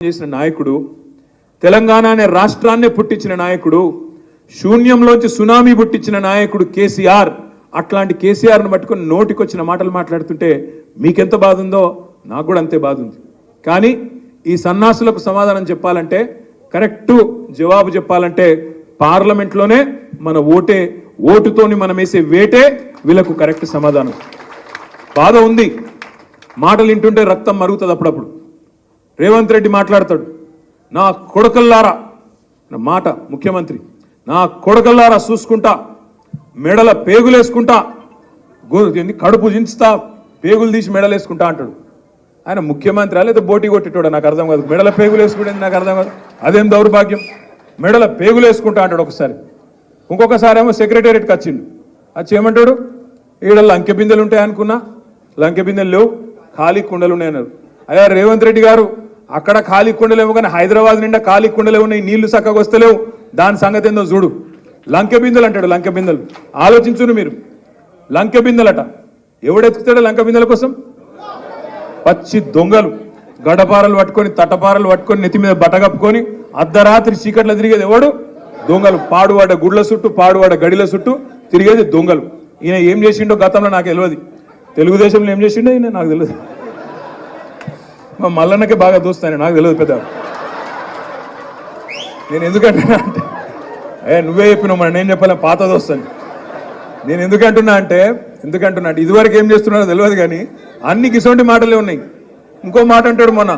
చేసిన నాయకుడు, తెలంగాణ అనే రాష్ట్రాన్ని పుట్టించిన నాయకుడు, శూన్యంలోంచి సునామీ పుట్టించిన నాయకుడు కేసీఆర్. అట్లాంటి కేసీఆర్ను పట్టుకొని నోటికొచ్చిన మాటలు మాట్లాడుతుంటే మీకెంత బాధ ఉందో నాకు కూడా అంతే బాధ ఉంది. కానీ ఈ సన్నాసులకు సమాధానం చెప్పాలంటే, కరెక్ట్ జవాబు చెప్పాలంటే పార్లమెంట్లోనే మన ఓటుతోని మనం వేసే వేటే వీళ్ళకు కరెక్ట్ సమాధానం. బాధ ఉంది, మాటలు వింటుంటే రక్తం మరుగుతుంది. అప్పుడప్పుడు రేవంత్ రెడ్డి మాట్లాడతాడు, నా కొడకల్లారా మాట, ముఖ్యమంత్రి నా కొడకల్లారా చూసుకుంటా, మెడల పేగులేసుకుంటా, కడుపు జించుతా, పేగులు తీసి మెడలేసుకుంటా అంటాడు. ఆయన ముఖ్యమంత్రి లేదా బోటి కొట్టేటోడా నాకు అర్థం కాదు. మెడల పేగులు వేసుకుంటే నాకు అర్థం కాదు. అదేం దౌర్భాగ్యం, మెడల పేగులు వేసుకుంటా అంటాడు ఒకసారి. ఇంకొకసారి ఏమో సెక్రటేరియట్కి వచ్చిండు, వచ్చి ఏమంటాడు, ఈడ లంకె బిందెలు ఉంటాయి అనుకున్నా, లంకె బిందెలు లేవు, ఖాళీ కుండలు ఉన్నాయి అన్నారు. అయ్యా రేవంత్ రెడ్డి గారు, అక్కడ ఖాళీ కుండలేవు కానీ హైదరాబాద్ నిండా ఖాళీ కుండలే ఉన్నాయి, నీళ్లు చక్కగా వస్తలేవు, దాని సంగతి ఏందో చూడు. లంకె బిందెలు అంటాడు, లంకె బిందెలు. ఆలోచించును మీరు, లంకె బిందెలట. ఎవడెత్తుతాడు లంకె బిందెల కోసం? పచ్చి దొంగలు, గడపారలు పట్టుకొని, తట్టపారలు పట్టుకొని, నెత్తి మీద బట్టగప్పుకొని అర్ధరాత్రి చీకట్లో తిరిగేది ఎవడు? దొంగలు. పాడువాడ గుడ్ల చుట్టూ, పాడువాడ గడిల చుట్టూ తిరిగేది దొంగలు. ఈయన ఏం చేసిండో గతంలో నాకు తెలియదు, తెలుగుదేశంలో ఏం చేసిండో ఈయన నాకు తెలియదు. మా మల్లన్నకే బాగా దోస్తాను, నాకు తెలియదు పెద్ద. నేను ఎందుకంటున్నా అంటే, నువ్వే చెప్పినావు మరి, నేను చెప్పాలి, పాత దోస్తాను. నేను ఎందుకంటున్నా అంటే ఇదివరకు ఏం చేస్తున్నానో తెలియదు కానీ అన్ని గిసొంటి మాటలే ఉన్నాయి. ఇంకో మాట అంటాడు మొన్న,